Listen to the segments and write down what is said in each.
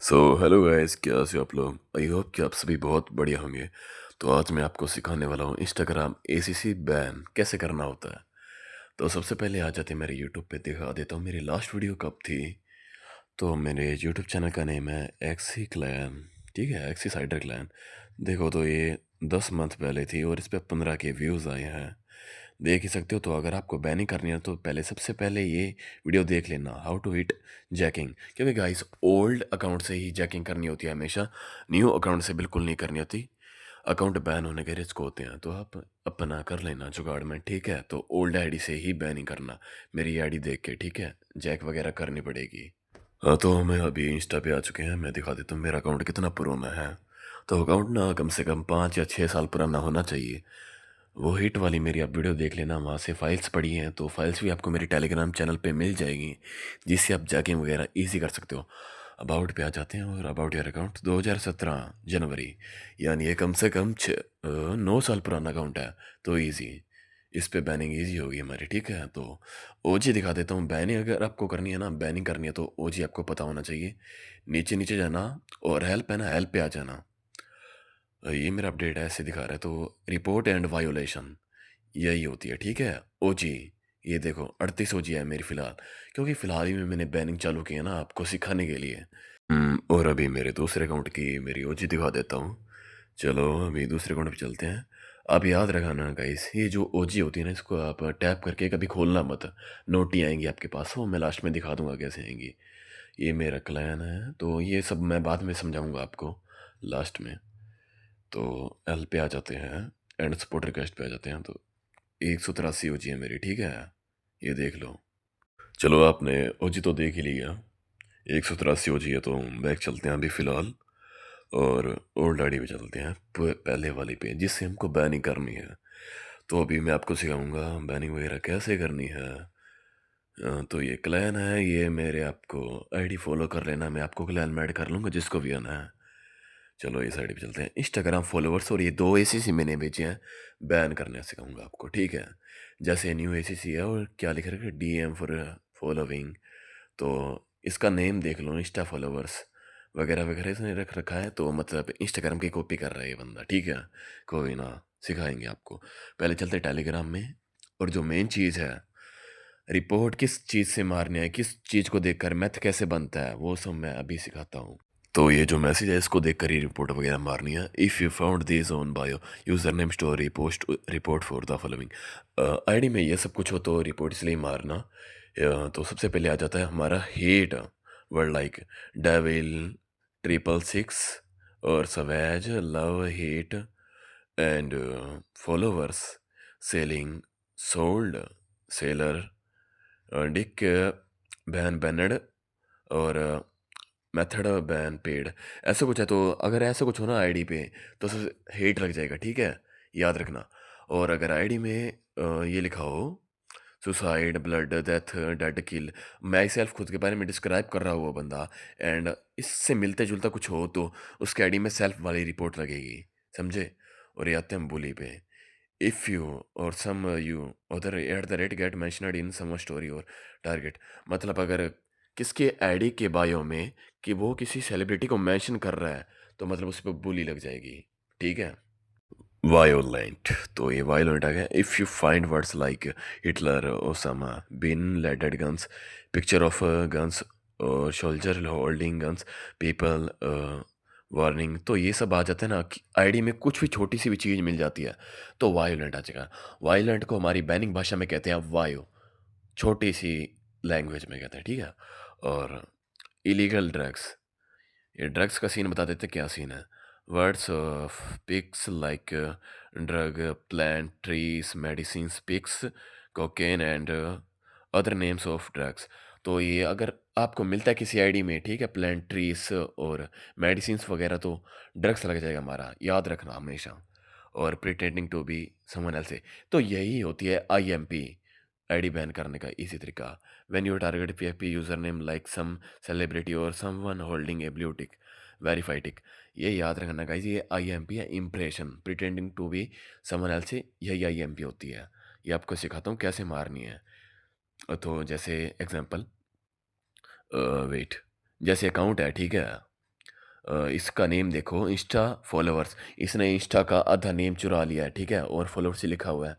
So hello guys, क्या से हो आप लोग। आई होप कि आप सभी बहुत बढ़िया होंगे। तो आज मैं आपको सिखाने वाला हूँ इंस्टाग्राम एसीसी बैन कैसे करना होता है। तो सबसे पहले आ जाते हैं मेरे यूट्यूब पे, दिखा देता हूँ मेरी लास्ट वीडियो कब थी। तो मेरे यूट्यूब चैनल का नेम है एक्सी क्लैन, ठीक है, एक्सी साइडर क्लैन। देखो तो ये 10 मंथ पहले थी और इस पर 15 के व्यूज़ आए हैं, देख ही सकते हो। तो अगर आपको बैनिंग करनी है तो पहले सबसे पहले ये वीडियो देख लेना, हाउ टू हिट जैकिंग। क्योंकि गाइस ओल्ड अकाउंट से ही जैकिंग करनी होती है हमेशा, न्यू अकाउंट से बिल्कुल नहीं करनी होती। अकाउंट बैन होने के रिस्क होते हैं, तो आप अपना कर लेना जुगाड़ में, ठीक है। तो ओल्ड आईडी से ही बैनिंग करना, मेरी आईडी देख के, ठीक है। जैक वगैरह करनी पड़ेगी। हाँ, तो मैं अभी इंस्टा पे आ चुके हैं। मैं दिखा देता हूँ मेरा अकाउंट कितना पुराना है। तो अकाउंट ना कम से कम 5 या 6 साल पुराना होना चाहिए। वो हिट वाली मेरी आप वीडियो देख लेना, वहाँ से फाइल्स पड़ी हैं। तो फाइल्स भी आपको मेरे टेलीग्राम चैनल पे मिल जाएगी, जिससे आप जैकिंग वगैरह इजी कर सकते हो। अबाउट पे आ जाते हैं और अबाउट योर अकाउंट 2017 जनवरी, यानी ये कम से कम 9 साल पुराना अकाउंट है। तो ईजी, इस पे बैनिंग ईजी होगी हमारी, ठीक है। तो ओजी दिखा देता हूँ। बैनिंग अगर आपको करनी है ना, बैनिंग करनी है तो ओजी आपको पता होना चाहिए। नीचे नीचे जाना और हेल्प है ना, हेल्प पे आ जाना। ये मेरा अपडेट है, ऐसे दिखा रहा है। तो रिपोर्ट एंड वायोलेशन यही होती है, ठीक है। ओजी, ये देखो 38 ओजी है मेरी फ़िलहाल, क्योंकि फ़िलहाल ही में मैंने बैनिंग चालू की है ना आपको सिखाने के लिए। और अभी मेरे दूसरे अकाउंट की मेरी ओजी दिखा देता हूँ। चलो अभी दूसरे अकाउंट पे चलते हैं। आप याद रखना गाइस, ये जो ओजी होती है ना, इसको आप टैप करके कभी खोलना मत। नोटी आएंगी आपके पास, वो मैं लास्ट में दिखा दूंगा कैसे आएंगी। ये मेरा क्लैन है, तो ये सब मैं बाद में समझाऊंगा आपको लास्ट में। तो एल पे आ जाते हैं, एंड सपोर्ट रिक्वेस्ट पे आ जाते हैं। तो 183 ओजी है मेरी, ठीक है। ये देख लो। चलो आपने ओजी तो देख ही लिया, 183 ओजी है। तो बैक चलते हैं अभी फ़िलहाल और ओल्ड आईडी पे चलते हैं, पहले वाली पे जिससे हमको बैनिंग करनी है। तो अभी मैं आपको सिखाऊंगा बैनिंग वगैरह कैसे करनी है। तो ये क्लैन है, ये मेरे आपको आईडी फॉलो कर लेना, मैं आपको क्लैन में ऐड कर लूँगा जिसको भी आना है। चलो इस आईडी पे चलते हैं, इंस्टाग्राम फॉलोअर्स। और ये दो एसीसी मैंने भेजे हैं, बैन करने सिखाऊंगा आपको, ठीक है। जैसे न्यू एसीसी है और क्या लिख रखा है, डीएम फॉर फॉलोइंग। तो इसका नेम देख लो, इंस्टा फॉलोवर्स वगैरह वगैरह इसने रख रखा है। तो मतलब इंस्टाग्राम की कॉपी कर रहा है ये बंदा, ठीक है। कोई ना, सिखाएंगे आपको। पहले चलते टेलीग्राम में। और जो मेन चीज़ है, रिपोर्ट किस चीज़ से मारने है, किस चीज़ को देखकर मैथ कैसे बनता है, वो सब मैं अभी सिखाता हूँ। तो ये जो मैसेज है इसको देखकर ही रिपोर्ट वगैरह मारनी है। If you found this on bio, user name story post report for the following. ID में ये सब कुछ हो तो रिपोर्ट इसलिए मारना। तो सबसे पहले आ जाता है हमारा हेट वर्ड, लाइक डेविल, 666 और savage, love, hate and followers, selling, sold, seller, dick, ban banned और मेथड बैन पेड, ऐसा कुछ है। तो अगर ऐसा कुछ हो ना आईडी पे, तो सबसे हेट लग जाएगा, ठीक है, याद रखना। और अगर आईडी में ये लिखा हो सुसाइड, ब्लड, डेथ, डेड, किल, मैं सेल्फ खुद के बारे में डिस्क्राइब कर रहा हूँ वो बंदा, एंड इससे मिलते जुलता कुछ हो तो उसके आईडी में सेल्फ वाली रिपोर्ट लगेगी, समझे। और ये आते हैं बुली पे। If you or some you other at the rate get mentioned in some story or target, मतलब अगर किसके आईडी के बायो में कि वो किसी सेलिब्रिटी को मेंशन कर रहा है, तो मतलब उस पर बुली लग जाएगी, ठीक है। वायोलेंट, तो ये वायोलेंट आ गया। If you find words like Hitler, Osama bin Laden guns, picture of guns और soldier holding guns, people, warning, तो ये सब आ जाते हैं ना कि आईडी में कुछ भी छोटी सी भी चीज़ मिल जाती है तो वायोलेंट आ जाएगा। वायोलेंट को हमारी बैनिंग भाषा में कहते हैं वायो, छोटी सी लैंग्वेज में कहते हैं, ठीक है। और इलीगल ड्रग्स, ये ड्रग्स का सीन बता देते क्या सीन है। Words of pics like drug, plant, trees, medicine, pics, cocaine and other names of drugs. तो ये अगर आपको मिलता है किसी आईडी में, ठीक है, प्लांट, ट्रीज और मेडिसिन वगैरह, तो ड्रग्स लग जाएगा हमारा, याद रखना हमेशा। और pretending to be someone else, तो यही होती है आईएमपी, आईडी बैन करने का इसी तरीका। When you target PFP user name like some celebrity और someone holding a blue tick, verify tick, ये याद रखना गाइस, ये आईएमपी है, impression, pretending to be someone else, यही आईएमपी होती है। ये आपको सिखाता हूँ कैसे मारनी है। तो जैसे एग्जांपल, वेट, जैसे अकाउंट है, ठीक है, इसका नेम देखो, इंस्टा फॉलोअर्स, इसने इंस्टा का आधा नेम चुरा लिया है, ठीक है, और फॉलोअर्स ही लिखा हुआ है,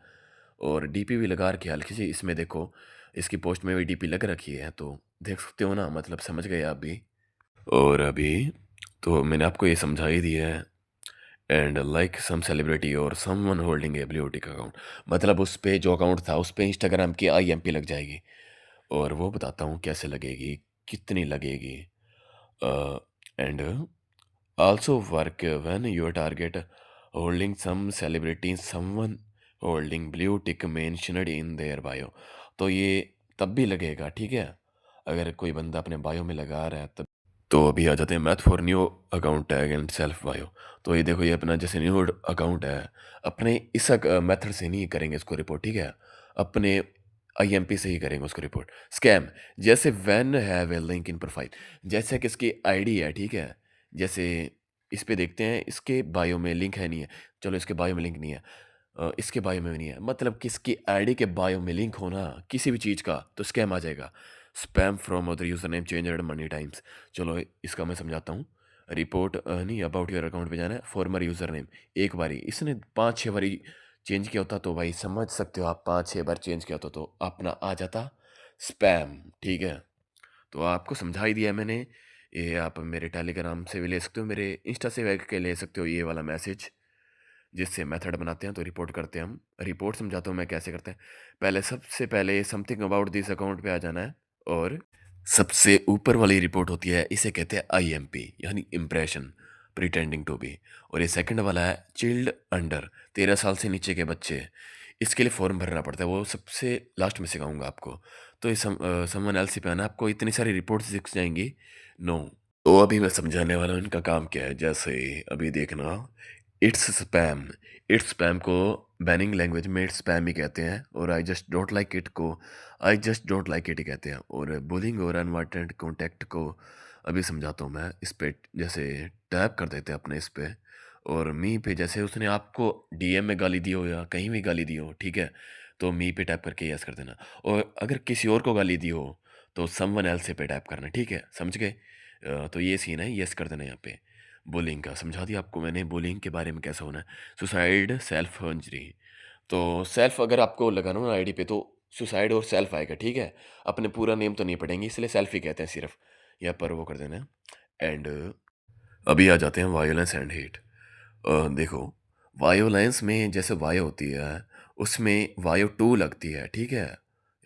और डीपी भी लगा रखी है हल्की सी, इसमें देखो इसकी पोस्ट में भी डीपी लग रखी है, तो देख सकते हो ना, मतलब समझ गए आप भी। और अभी तो मैंने आपको ये समझा ही दिया है। एंड लाइक सम सेलिब्रिटी और someone holding a blue tick account, मतलब उस पे जो अकाउंट था उस पे इंस्टाग्राम की आईएमपी लग जाएगी, और वो बताता हूँ कैसे लगेगी, कितनी लगेगी। And also work when your target holding some celebrity someone holding blue tick mentioned in their bio, तो ये तब भी लगेगा, ठीक है, अगर कोई बंदा अपने बायो में लगा रहा है तब। तो अभी आ जाते हैं math for new account tag and self bio. तो ये देखो, ये अपना जैसे न्यू अकाउंट है, अपने इस मेथड से नहीं करेंगे इसको रिपोर्ट, ठीक है, अपने आईएमपी से ही करेंगे उसको रिपोर्ट। स्कैम, जैसे when have a link in profile, जैसे कि इसकी आईडी है, ठीक है, जैसे इस पे देखते हैं इसके बायो में लिंक है नहीं है, चलो इसके बायो में लिंक नहीं है, इसके बायो में भी नहीं है, मतलब किसकी आईडी के बायो में लिंक होना किसी भी चीज़ का, तो स्कैम आ जाएगा। Spam from other user name changed money times, चलो इसका मैं समझाता हूँ। रिपोर्ट नहीं, अबाउट योर अकाउंट पे जाना है, फॉर्मर यूज़र नेम, एक बारी इसने 5-6 बारी चेंज किया होता, तो भाई समझ सकते हो आप, 5-6 बार चेंज किया होता तो अपना आ जाता स्पैम, ठीक है। तो आपको समझा ही दिया मैंने, ये आप मेरे टेलीग्राम से भी ले सकते हो, मेरे इंस्टा से भी के ले सकते हो, ये वाला मैसेज जिससे मेथड बनाते हैं तो रिपोर्ट करते हैं हम। रिपोर्ट समझाता हूँ मैं कैसे करते हैं। पहले सबसे पहले समथिंग अबाउट दिस अकाउंट पे आ जाना है, और सबसे ऊपर वाली रिपोर्ट होती है, इसे कहते हैं आईएमपी, यानी इम्प्रेशन प्रिटेंडिंग टू बी। और ये सेकंड वाला है चिल्ड अंडर, 13 साल से नीचे के बच्चे, इसके लिए फॉर्म भरना पड़ता है, वो सबसे लास्ट में सिखाऊंगा आपको। तो ये समवन एल्स पे आना, आपको इतनी सारी रिपोर्ट्स दिख जाएंगी। नो, तो अभी मैं समझाने वाला हूँ इनका काम क्या है। जैसे अभी देखना, इट्स स्पैम, इट्स स्पैम को बैनिंग लैंग्वेज में इट्स स्पैम ही कहते हैं, और I just don't like it को I just don't like it ही कहते हैं। और बुलिंग और अनवांटेड कॉन्टैक्ट को अभी समझाता हूँ मैं। इस पे जैसे टैप कर देते हैं अपने इस पे, और मी पे जैसे उसने आपको डीएम में गाली दी हो या कहीं भी गाली दी हो, ठीक है, तो मी पे टैप करके यस कर देना। और अगर किसी और को गाली दी हो तो समवन एल्स पे टैप करना, ठीक है, समझ गए। तो ये सीन है, यस कर देना यहाँ पे। बुलिंग का समझा दिया आपको मैंने, बुलिंग के बारे में कैसा होना है। सुसाइड सेल्फ इंजरी, तो सेल्फ अगर आपको लगाना हो ना आईडी पे तो सुसाइड और सेल्फ आएगा, ठीक है, अपने पूरा नेम तो नहीं पढ़ेंगे, इसलिए सेल्फ ही कहते हैं सिर्फ, यहाँ पर वो कर देना है। एंड अभी आ जाते हैं वायोलेंस एंड हेट। देखो, वायोलेंस में जैसे वायो होती है, उसमें वायो टू लगती है, ठीक है,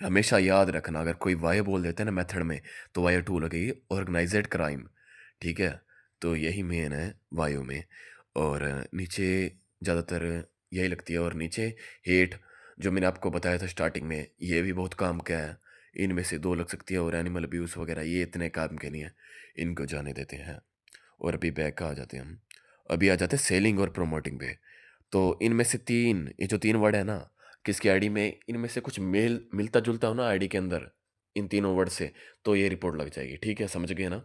हमेशा याद रखना, अगर कोई वायो बोल देते हैं ना मेथड में, तो वायो टू लगेगी। ऑर्गेनाइज्ड क्राइम, ठीक है, तो यही मेन है वायो में। और नीचे ज़्यादातर यही लगती है, और नीचे हेट, जो मैंने आपको बताया था स्टार्टिंग में, ये भी बहुत काम का है, इनमें से दो लग सकती है। और एनिमल अब्यूज़ वगैरह ये इतने काम के नहीं है, इनको जाने देते हैं। और अभी बैक का आ जाते हैं हम, अभी आ जाते हैं सेलिंग और प्रोमोटिंग पे। तो इनमें से तीन, ये जो तीन वर्ड है ना, किसकी आईडी में इनमें से कुछ मेल मिलता जुलता हो ना आईडी के अंदर, इन तीनों वर्ड से, तो ये रिपोर्ट लग जाएगी, ठीक है, समझ गए ना।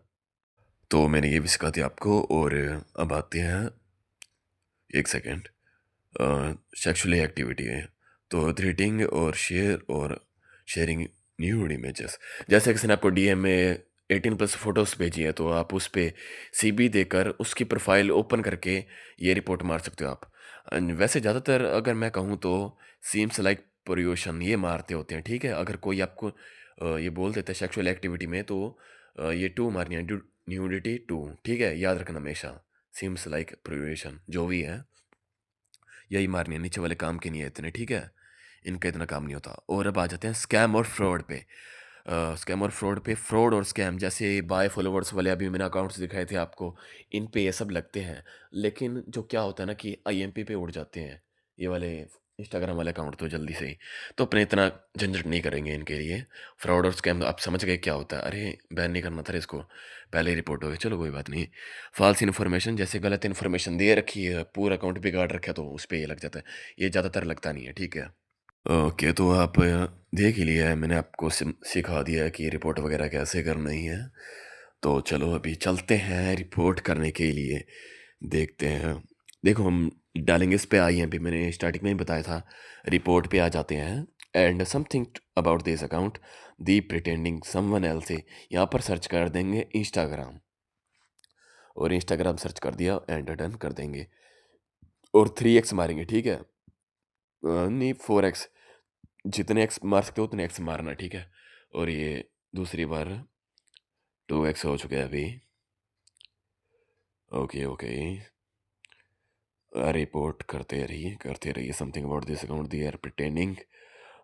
तो मैंने ये भी सिखा दिया आपको। और अब आते हैं, एक सेकेंड, सेक्सुअली एक्टिविटी है, तो थ्रेटिंग और शेयरिंग न्यूड इमेजेस, जैसे किसी ने आपको डीएम में 18+ फोटोज़ भेजी है, तो आप उस पे सीबी देकर उसकी प्रोफाइल ओपन करके ये रिपोर्ट मार सकते हो आप। वैसे ज़्यादातर अगर मैं कहूँ तो सीम्स लाइक प्रोयोशन ये मारते होते हैं, ठीक है, अगर कोई आपको ये बोल देता है सेक्सुअल एक्टिविटी में, तो ये टू मारनी है, न्यूडिटी टू, ठीक है, याद रखना हमेशा, सीम्स लाइक प्रोयोशन जो भी है यही मारनी है, नीचे वाले काम के नहीं है इतने, ठीक है, इनका इतना काम नहीं होता। और अब आ जाते हैं स्कैम और फ्रॉड पे। स्कैम और फ्रॉड पे, फ्रॉड और स्कैम जैसे बाय फॉलोवर्स वाले अभी मैंने अकाउंट्स दिखाए थे आपको, इन पे ये सब लगते हैं। लेकिन जो क्या होता है ना कि आईएमपी पे उड़ जाते हैं ये वाले इंस्टाग्राम वाले अकाउंट तो जल्दी से ही, तो अपने इतना झंझट नहीं करेंगे इनके लिए। फ्रॉड और स्कैम आप समझ गए क्या होता है, अरे बैन नहीं करना था इसको, पहले ही रिपोर्ट हो गई, चलो कोई बात नहीं। फॉल्स इन्फॉर्मेशन, जैसे गलत इन्फॉर्मेशन दे रखी है, पूरा अकाउंट बिगाड़ रखा है, तो उस पर ये लग जाता है, ये ज़्यादातर लगता नहीं है, ठीक है। ओके, तो आप देख ही लिया है, मैंने आपको सिखा दिया है कि रिपोर्ट वगैरह कैसे करनी है। तो चलो अभी चलते हैं रिपोर्ट करने के लिए, देखते हैं। देखो हम डालेंगे इस पे आई एम पी, मैंने स्टार्टिंग में ही बताया था, रिपोर्ट पे आ जाते हैं। And something about this account the pretending someone else से, यहाँ पर सर्च कर देंगे इंस्टाग्राम। और इंस्टाग्राम सर्च कर दिया एंड डन कर देंगे और 3x मारेंगे, ठीक है? नहीं 4x, जितने एक्स मार सकते हो उतने एक्स मारना, ठीक है? और ये दूसरी बार 2x हो चुका है अभी। Okay, okay. रिपोर्ट करते रहिए something about this account they are pretending.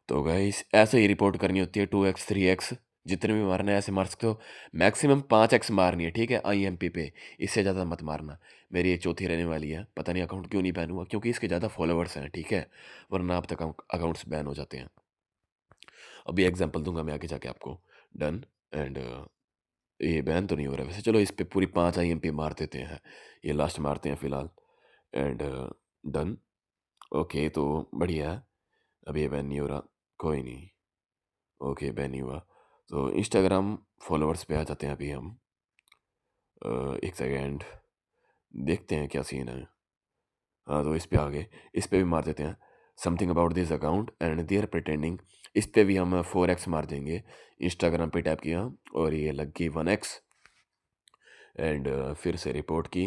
तो गाइस ऐसे ही रिपोर्ट करनी होती है, 2x 3x जितने भी मारना है ऐसे मार सकते हो। मैक्सिमम 5x मारनी है, ठीक है? आईएमपी पे, इससे ज़्यादा मत मारना। मेरी ये चौथी रहने वाली है, पता नहीं अकाउंट क्यों नहीं बैन हुआ, क्योंकि इसके ज़्यादा फॉलोवर्स हैं, ठीक है? वरना अब तक अकाउंट्स बैन हो जाते हैं। अभी एग्जांपल दूंगा मैं आगे जाके आपको। डन एंड ये बैन तो नहीं हो रहा वैसे, चलो इस पे पूरी 5 आईएमपी मार देते हैं। ये लास्ट मारते हैं फिलहाल एंड डन। ओके, तो बढ़िया है। अभी ये बैन नहीं हो रहा, कोई नहीं। ओके, बैन नहीं हुआ। तो इंस्टाग्राम फॉलोअर्स पे आ जाते हैं अभी हम। एक सेकेंड, देखते हैं क्या सीन है। हाँ, तो इस पे आ गए, इस पे भी मार देते हैं something about this account and they are pretending. इस पे भी हम 4x मार देंगे। इंस्टाग्राम पे टैप किया और ये लग गई 1x एंड फिर से रिपोर्ट की।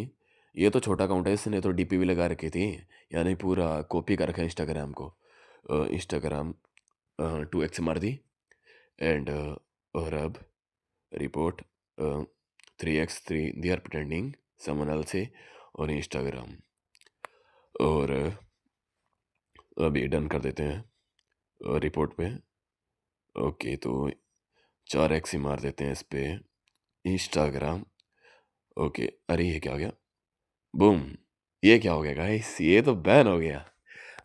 ये तो छोटा अकाउंट है, इसने तो डीपी भी लगा रखी थी, यानी पूरा कॉपी कर रखा है इंस्टाग्राम को। इंस्टाग्राम 2x मार दी एंड और अब report 3x 3 they are pretending someone else से और इंस्टाग्राम। और अभी डन कर देते हैं रिपोर्ट पे। ओके, तो 4x ही मार देते हैं इस पे इंस्टाग्राम। ओके, अरे ये क्या हो गया? बूम! ये क्या हो गया गाइस? ये तो बैन हो गया।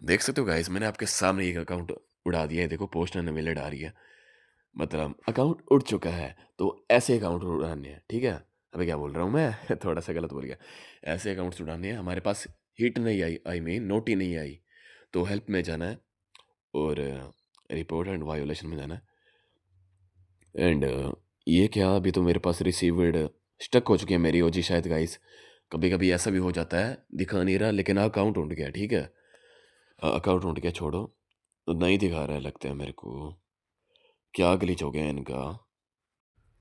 देख सकते हो गाइस, मैंने आपके सामने एक अकाउंट उड़ा दिया है, देखो पोस्ट एनवेलेड आ रही है, मतलब अकाउंट उड़ चुका है। तो ऐसे अकाउंट उड़ाने हैं, ठीक है? अबे क्या बोल रहा हूँ मैं थोड़ा सा गलत बोल गया। ऐसे अकाउंट्स उड़ाने हैं, हमारे पास हिट नहीं आई, आई मीन नोट ही नहीं आई। तो हेल्प में जाना है और रिपोर्ट एंड वायोलेशन में जाना है एंड ये क्या, अभी तो मेरे पास रिसीव्ड स्टक हो चुकी है मेरी ओजी शायद गाइस। कभी कभी ऐसा भी हो जाता है, दिखा नहीं रहा लेकिन अकाउंट उठ गया, ठीक है? अकाउंट उठ गया, छोड़ो। तो नहीं दिखा रहा है लगता है मेरे को, क्या ग्लिच हो गया है इनका।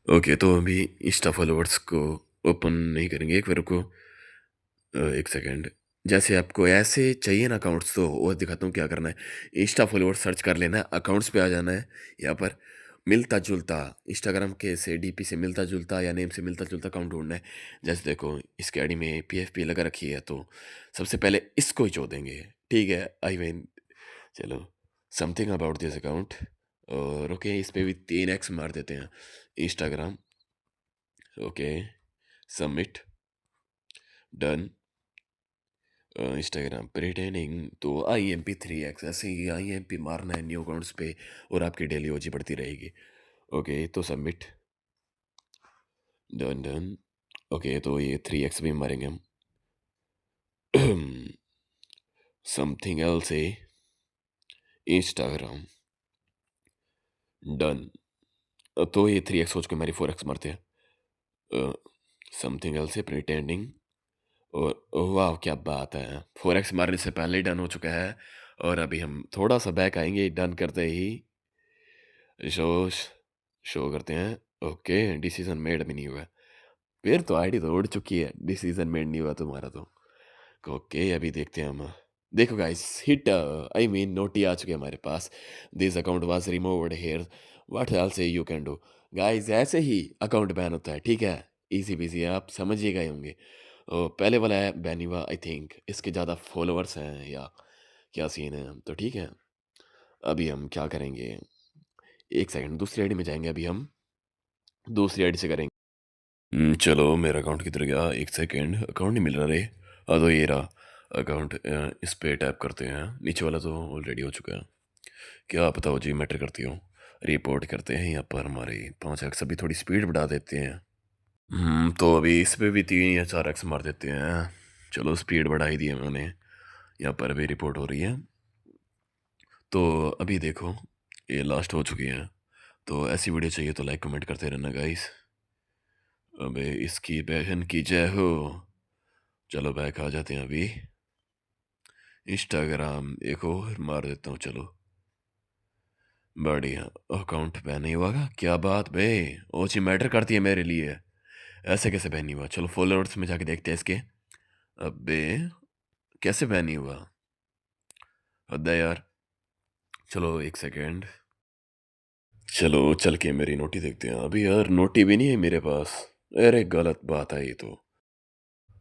ओके, तो अभी इंस्टा फॉलोअर्स को ओपन नहीं करेंगे, एक बार को एक सेकेंड। जैसे आपको ऐसे चाहिए ना अकाउंट्स, तो वो दिखाता हूँ क्या करना है। इंस्टा फॉलोअर्स सर्च कर लेना है, अकाउंट्स पे आ जाना है। यहाँ पर मिलता जुलता इंस्टाग्राम के से डीपी से मिलता जुलता या नेम से मिलता जुलता अकाउंट ढूंढना है। जैसे देखो इसके आईडी में पीएफपी लगा रखी है, तो सबसे पहले इसको ही देंगे, ठीक है? आई मीन चलो समथिंग अबाउट दिस अकाउंट। और ओके, इस पे भी 3x मार देते हैं Instagram. Okay, submit, done. Instagram pertaining, तो IMP3X ऐसे ही IMP मारना है न्यू अकाउंट्स पे और आपकी डेली ओजी बढ़ती रहेगी। ओके, तो सबमिट, डन डन। ओके, तो ये 3x भी मारेंगे हम समथिंग एल्स है इंस्टाग्राम, डन। तो ये 3x सोच के मेरी 4x मारते हैं समथिंग एल्स है प्रिटेंडिंग। और वाह क्या बात है, 4x मारने से पहले ही डन हो चुका है। और अभी हम थोड़ा सा बैक आएंगे डन करते ही, शो शो करते हैं। ओके, डिसीजन मेड भी नहीं हुआ है। फिर तो आईडी तो उड़ चुकी है, डिसीजन मेड नहीं हुआ तुम्हारा तो। ओके, अभी देखते हैं हम। देखो गाइस, हिट आई मीन नोटी आ चुके हैं हमारे पास। This account was removed here, what else से यू कैन डू। गाइस ऐसे ही अकाउंट बैन होता है, ठीक है? इजी बिजी, आप समझिएगा ही होंगे। पहले वाला है बैन हुआ, आई थिंक इसके ज़्यादा फॉलोअर्स हैं या क्या सीन है, तो ठीक है। अभी हम क्या करेंगे, एक सेकंड, दूसरी आईडी में जाएंगे अभी हम, दूसरी आईडी से करेंगे। चलो मेरा अकाउंट किधर गया, एक सेकेंड, अकाउंट नहीं मिल रहा रे। हाँ, तो ये रहा अकाउंट। इस पे टैप करते हैं, नीचे वाला तो ऑलरेडी हो चुका है, क्या पता हो जी मैटर करती हो। रिपोर्ट करते हैं यहाँ पर हमारे 5x, अभी थोड़ी स्पीड बढ़ा देते हैं। तो अभी इस पे भी 3 या 4x मार देते हैं। चलो स्पीड बढ़ा ही दी है मैंने, यहाँ पर भी रिपोर्ट हो रही है। तो अभी देखो ये लास्ट हो चुकी है। तो ऐसी वीडियो चाहिए तो लाइक कमेंट करते रहना गाइस। अबे इसकी बहन की जय हो। चलो बैक आ जाते हैं अभी। इंस्टाग्राम एक और मार देता हूँ, चलो बढ़िया। अकाउंट बैन नहीं हुआ क्या बात बे, ओची मैटर करती है मेरे लिए। ऐसे कैसे बैन नहीं हुआ? चलो फॉलोअर्स में जाके देखते हैं इसके। अबे! कैसे बैन नहीं हुआ? हद है यार। चलो 1 सेकंड। चलो चल के मेरी नोटी देखते हैं। अभी यार नोटी भी नहीं है मेरे पास। अरे गलत बात है ये तो।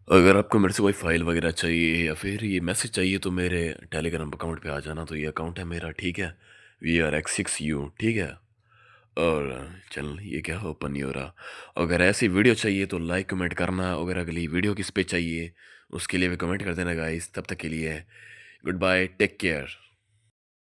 अगर आपको मेरे से कोई फ़ाइल वगैरह चाहिए या फिर ये मैसेज चाहिए तो मेरे टेलीग्राम अकाउंट पे आ जाना। तो ये अकाउंट है मेरा, ठीक है? VRX6U, ठीक है? और चल ये क्या ओपन नहीं हो रहा। अगर ऐसी वीडियो चाहिए तो लाइक कमेंट करना। अगर अगली वीडियो किस पे चाहिए उसके लिए भी कमेंट कर देना गाइस। तब तक के लिए गुड बाय, टेक केयर।